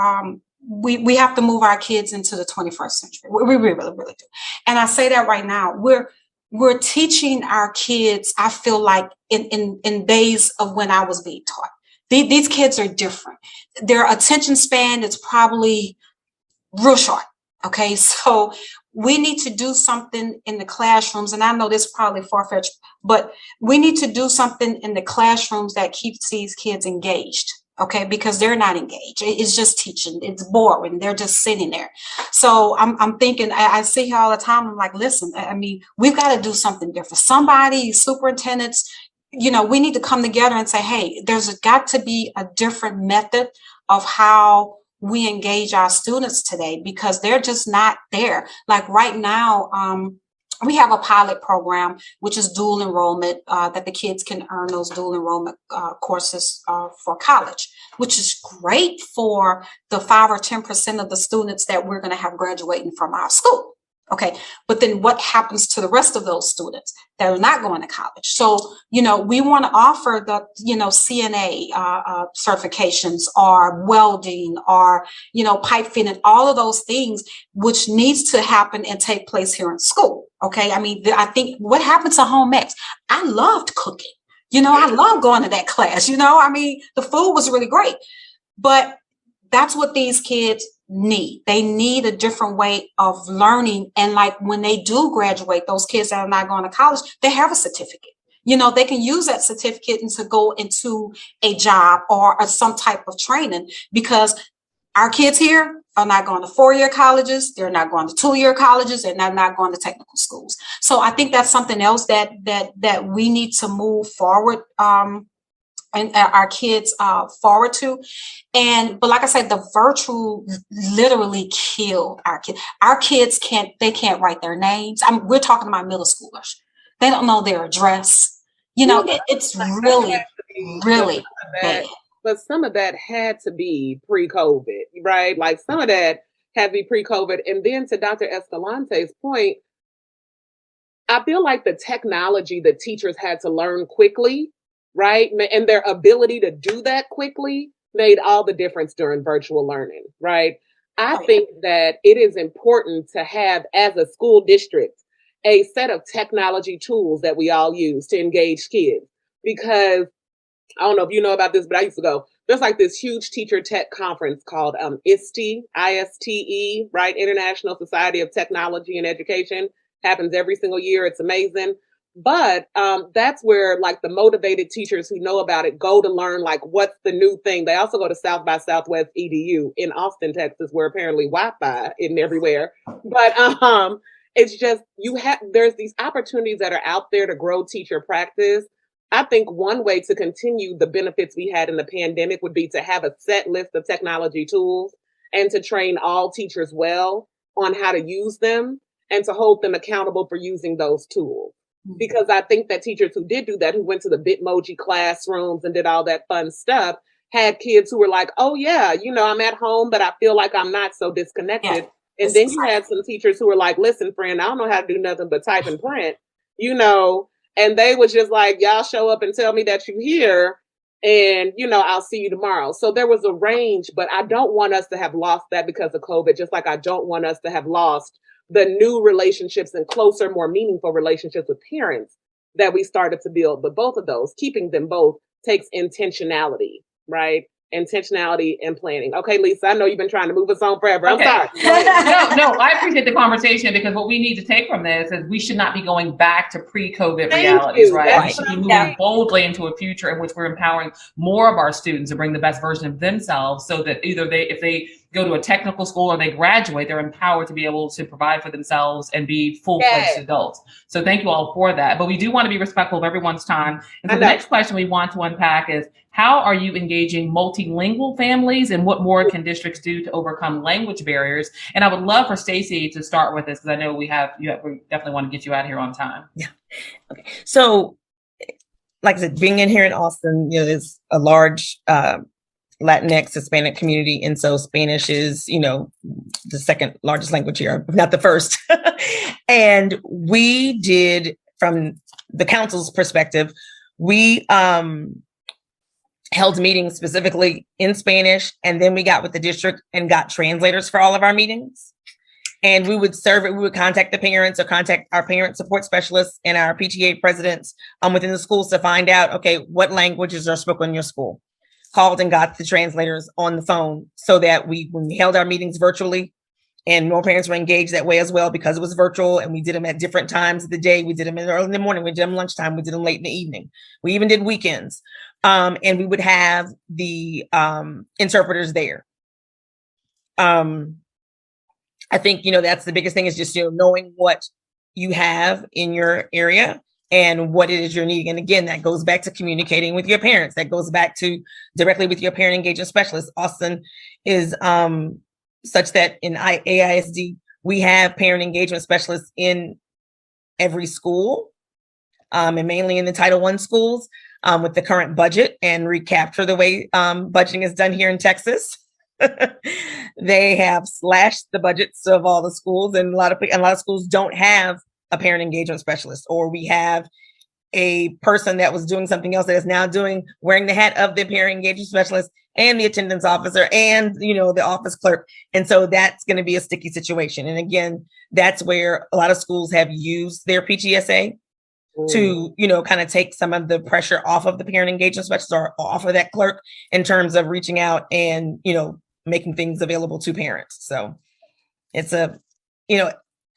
we have to move our kids into the 21st century. We really do. And I say that right now, we're teaching our kids, I feel like in days of when I was being taught. These kids are different. Their attention span is probably real short. Okay, so we need to do something in the classrooms, and I know this is probably far-fetched, but we need to do something in the classrooms that keeps these kids engaged, okay, because they're not engaged. It's just teaching. It's boring. They're just sitting there. So I'm thinking, I see her all the time. I'm like, listen, I mean, we've got to do something different. Somebody, superintendents, you know, we need to come together and say, hey, there's got to be a different method of how we engage our students today, because they're just not there. Like right now, we have a pilot program, which is dual enrollment, that the kids can earn those dual enrollment courses for college, which is great for the 5 or 10% of the students that we're going to have graduating from our school. Okay, but then what happens to the rest of those students that are not going to college? So, you know, we want to offer the, you know, CNA certifications, or welding, or, you know, pipe fitting, all of those things, which needs to happen and take place here in school. Okay, I mean, I think what happened to home ec? I loved cooking. You know, I love going to that class. You know, I mean, the food was really great, but that's what these kids need. They need a different way of learning. And like when they do graduate, those kids that are not going to college, they have a certificate. You know, they can use that certificate and to go into a job or some type of training, because our kids here are not going to 4-year colleges. They're not going to 2-year colleges, and they're not going to technical schools. So I think that's something else that we need to move forward, and our kids forward to. But like I said, the virtual literally killed our kids. Our kids can't write their names. We're talking about middle schoolers. They don't know their address. You know, it's really bad. But some of that had to be pre-COVID, right? Like some of that had to be pre-COVID. And then to Dr. Escalante's point, I feel like the technology that teachers had to learn quickly, right? And their ability to do that quickly made all the difference during virtual learning, right? I think that it is important to have, as a school district a set of technology tools that we all use to engage kids. Because I don't know if you know about this, but I used to go, there's like this huge teacher tech conference called ISTE, ISTE, right? International Society of Technology and Education. Happens every single year. It's amazing. But that's where like the motivated teachers who know about it go to learn like what's the new thing. They also go to South by Southwest EDU in Austin, Texas, where apparently Wi-Fi isn't everywhere. But it's just there's these opportunities that are out there to grow teacher practice. I think one way to continue the benefits we had in the pandemic would be to have a set list of technology tools and to train all teachers well on how to use them and to hold them accountable for using those tools. Because I think that teachers who did do that, who went to the Bitmoji classrooms and did all that fun stuff, had kids who were like, oh yeah, I'm at home, but I feel like I'm not so disconnected. Yeah. And then you had some teachers who were like, listen, friend, I don't know how to do nothing but type and print, and they was just like, y'all show up and tell me that you're here and, I'll see you tomorrow. So there was a range, but I don't want us to have lost that because of COVID, just like I don't want us to have lost the new relationships and closer, more meaningful relationships with parents that we started to build. But both of those, keeping them both takes intentionality, right? Intentionality and planning. Okay, Lisa, I know you've been trying to move us on forever. Okay. I'm sorry. No, I appreciate the conversation because what we need to take from this is we should not be going back to pre-COVID realities, right? We should be moving boldly into a future in which we're empowering more of our students to bring the best version of themselves so that either if they go to a technical school or they graduate, they're empowered to be able to provide for themselves and be full-fledged adults. So thank you all for that. But we do want to be respectful of everyone's time. And so the next question we want to unpack is, how are you engaging multilingual families and what more can districts do to overcome language barriers? And I would love for Stacey to start with this because I know we definitely want to get you out of here on time. Yeah. Okay. So like I said, being in here in Austin, there's a large Latinx Hispanic community. And so Spanish is, the second largest language here, if not the first. And we did, from the council's perspective, we held meetings specifically in Spanish. And then we got with the district and got translators for all of our meetings. And we would contact the parents or contact our parent support specialists and our PTA presidents within the schools to find out, okay, what languages are spoken in your school. Called and got the translators on the phone so that when we held our meetings virtually, and more parents were engaged that way as well because it was virtual, and we did them at different times of the day. We did them early in the morning, we did them lunchtime, we did them late in the evening. We even did weekends. And we would have the interpreters there. I think, that's the biggest thing is just, knowing what you have in your area and what it is you're needing. And again, that goes back to communicating with your parents. That goes back to directly with your parent engagement specialist. Austin is such that in AISD, we have parent engagement specialists in every school, and mainly in the Title I schools, with the current budget and recapture the way budgeting is done here in Texas. They have slashed the budgets of all the schools, and a lot of schools don't have a parent engagement specialist, or we have a person that was doing something else that is now wearing the hat of the parent engagement specialist and the attendance officer and, the office clerk. And so that's going to be a sticky situation. And again, that's where a lot of schools have used their PTSA to, kind of take some of the pressure off of the parent engagement specialist or off of that clerk in terms of reaching out and, making things available to parents. So it's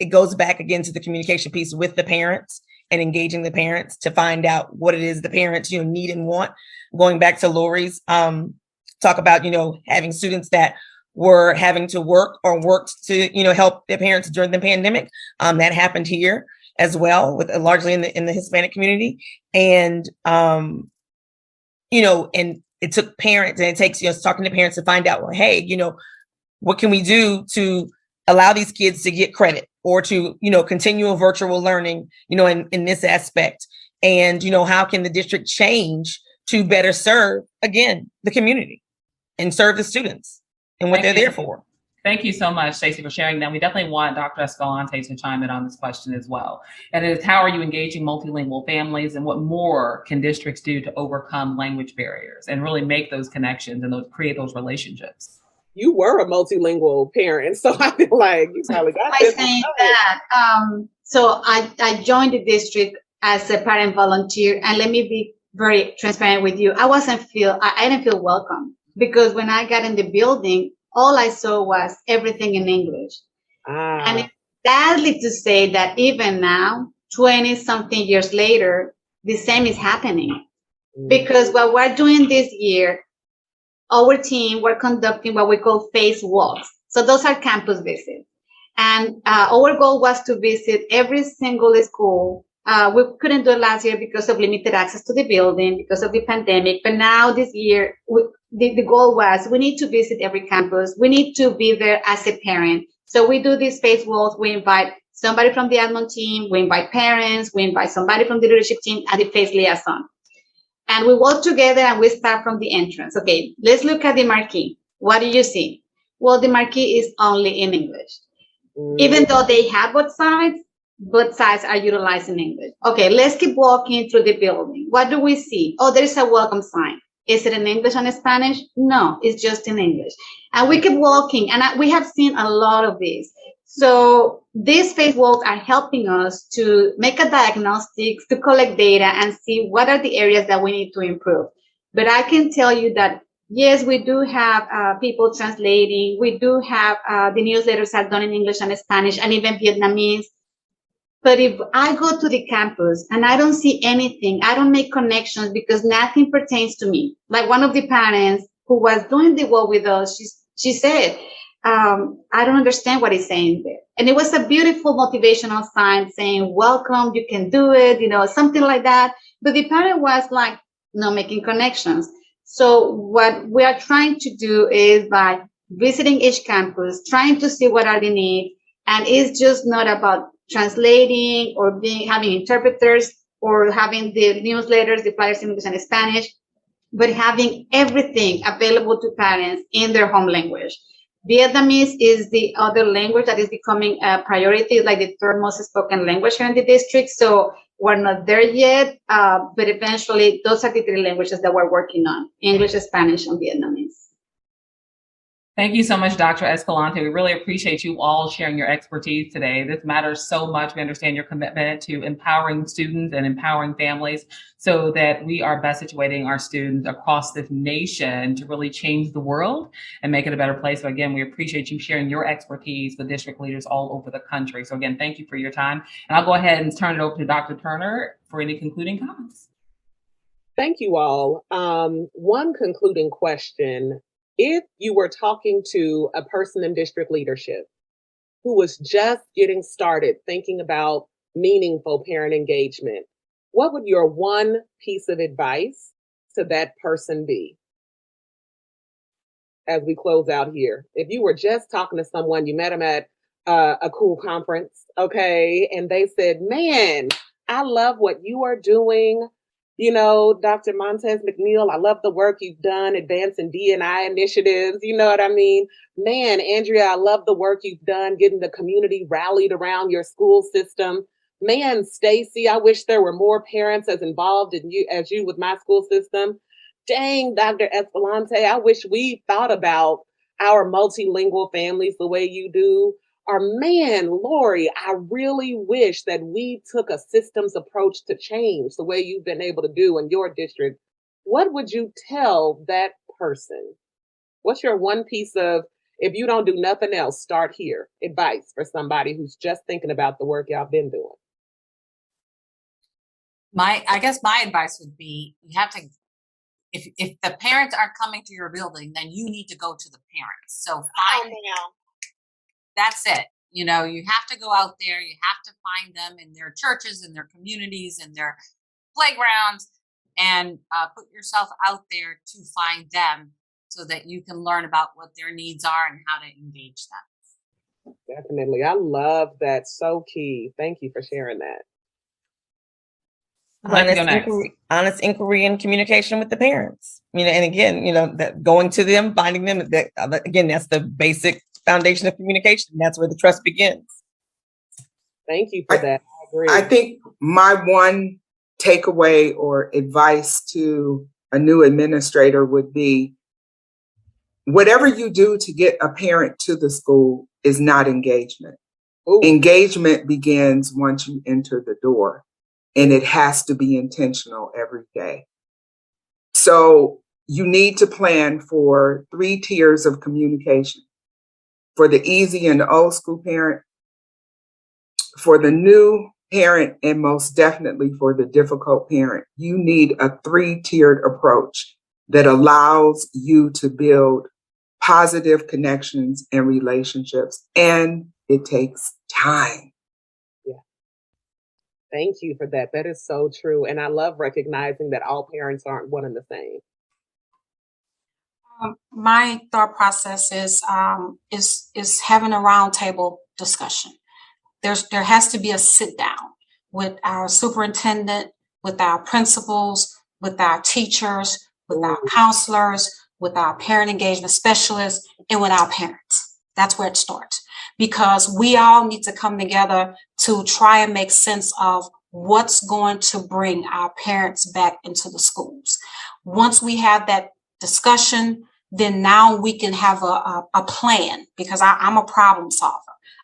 it goes back again to the communication piece with the parents and engaging the parents to find out what it is the parents, need and want. Going back to Lori's talk about, having students that were having to work or worked to, help their parents during the pandemic. That happened here as well, with largely in the Hispanic community. And, and it took parents, and it takes, talking to parents to find out, well, hey, what can we do to allow these kids to get credit or to, continue a virtual learning, in this aspect? And, how can the district change to better serve, again, the community and serve the students and what they're there for? Thank you so much, Stacey, for sharing that. We definitely want Dr. Escalante to chime in on this question as well. And it is, how are you engaging multilingual families, and what more can districts do to overcome language barriers and really make those connections and create those relationships? you were a multilingual parent, so I feel like you probably got By this. saying that, so I joined the district as a parent volunteer, and let me be very transparent with you. I didn't feel welcome because when I got in the building, all I saw was everything in English. And it's sadly to say that even now, 20 something years later, the same is happening. Because what we're doing this year, our team, we're conducting what we call phase walks. So those are campus visits. And our goal was to visit every single school. We couldn't do it last year because of limited access to the building, because of the pandemic. But now this year, the goal was we need to visit every campus. We need to be there as a parent. So we do these phase walks. We invite somebody from the admin team. We invite parents. We invite somebody from the leadership team and the phase liaison. And we walk together and we start from the entrance. Okay, let's look at the marquee. What do you see? Well, the marquee is only in English. Even though they have both sides are utilized in English. Okay, let's keep walking through the building. What do we see? Oh, there's a welcome sign. Is it in English and Spanish? No, it's just in English. And we keep walking, and we have seen a lot of these. So these phase walks are helping us to make a diagnostics, to collect data and see what are the areas that we need to improve. But I can tell you that, yes, we do have people translating. We do have the newsletters are done in English and Spanish and even Vietnamese. But if I go to the campus and I don't see anything, I don't make connections because nothing pertains to me. Like one of the parents who was doing the work with us, she said, I don't understand what he's saying there. And it was a beautiful motivational sign saying, welcome, you can do it, something like that. But the parent was like, not making connections. So what we are trying to do is by visiting each campus, trying to see what are the needs. And it's just not about translating or having interpreters or having the newsletters, the flyers in English and Spanish, but having everything available to parents in their home language. Vietnamese is the other language that is becoming a priority, like the third most spoken language here in the district. So we're not there yet, but eventually those are the three languages that we're working on: English, Spanish, and Vietnamese. Thank you so much, Dr. Escalante. We really appreciate you all sharing your expertise today. This matters so much. We understand your commitment to empowering students and empowering families so that we are best situating our students across this nation to really change the world and make it a better place. So again, we appreciate you sharing your expertise with district leaders all over the country. So again, thank you for your time. And I'll go ahead and turn it over to Dr. Turner for any concluding comments. Thank you all. One concluding question. If you were talking to a person in district leadership who was just getting started thinking about meaningful parent engagement, what would your one piece of advice to that person be? As we close out here, if you were just talking to someone, you met them at a cool conference, okay, and they said, man, I love what you are doing. Dr. Montez McNeil, I love the work you've done advancing D&I initiatives. You know what I mean? Man, Andrea, I love the work you've done getting the community rallied around your school system. Man, Stacy, I wish there were more parents as involved as you with my school system. Dang, Dr. Escalante, I wish we thought about our multilingual families the way you do. Or man, Lori, I really wish that we took a systems approach to change the way you've been able to do in your district. What would you tell that person? What's your one piece of, if you don't do nothing else, start here, advice for somebody who's just thinking about the work y'all been doing? I guess my advice would be, you have to, if the parents aren't coming to your building, then you need to go to the parents. So that's it. You have to go out there. You have to find them in their churches, in their communities, in their playgrounds, and put yourself out there to find them so that you can learn about what their needs are and how to engage them. Definitely. I love that. So key. Thank you for sharing that. Honest inquiry and communication with the parents. And again, that going to them, finding them. That again, that's the basic foundation of communication. That's where the trust begins. Thank you for that. I agree. I think my one takeaway or advice to a new administrator would be, whatever you do to get a parent to the school is not engagement. Ooh. Engagement begins once you enter the door, and it has to be intentional every day. So you need to plan for 3 tiers of communication. For the easy and the old school parent, for the new parent, and most definitely for the difficult parent, you need a 3-tiered approach that allows you to build positive connections and relationships. And it takes time. Yeah. Thank you for that. That is so true. And I love recognizing that all parents aren't one and the same. My thought process is having a roundtable discussion. There has to be a sit down with our superintendent, with our principals, with our teachers, with our counselors, with our parent engagement specialists, and with our parents. That's where it starts, because we all need to come together to try and make sense of what's going to bring our parents back into the schools. Once we have that discussion, then now we can have a plan, because I'm a problem solver.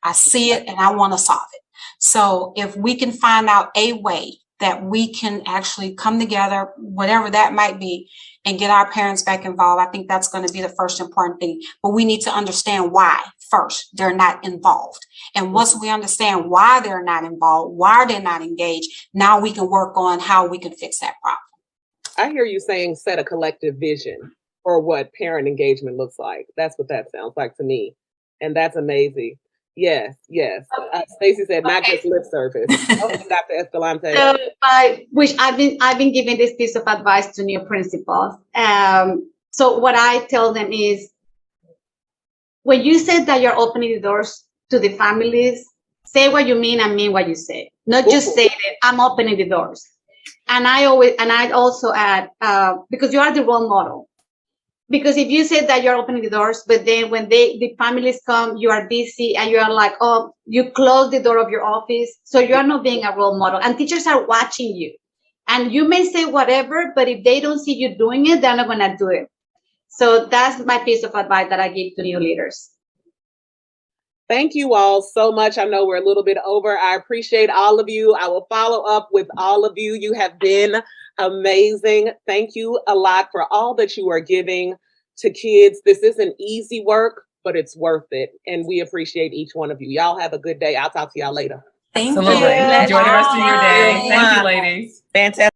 I see it and I want to solve it. So if we can find out a way that we can actually come together, whatever that might be, and get our parents back involved, I think that's going to be the first important thing. But we need to understand why first they're not involved. And once we understand why they're not involved, why they're not engaged, now we can work on how we can fix that problem. I hear you saying set a collective vision for what parent engagement looks like. That's what that sounds like to me. And that's amazing. Yes, yes. Stacey said not just lip service. Okay, Dr. Escalante. So which I've been giving this piece of advice to new principals. So what I tell them is, when you said that you're opening the doors to the families, say what you mean and mean what you say. Not just say that I'm opening the doors. And I also add, because you are the role model. Because if you say that you're opening the doors, but then when the families come, you are busy and you are like, oh, you close the door of your office. So you are not being a role model, and teachers are watching you. And you may say whatever, but if they don't see you doing it, they're not going to do it. So that's my piece of advice that I give to new leaders. Thank you all so much. I know we're a little bit over. I appreciate all of you. I will follow up with all of you. You have been amazing. Thank you a lot for all that you are giving to kids. This isn't easy work, but it's worth it. And we appreciate each one of you. Y'all have a good day. I'll talk to y'all later. Absolutely. Enjoy the rest of your day. Thank you, ladies. Fantastic.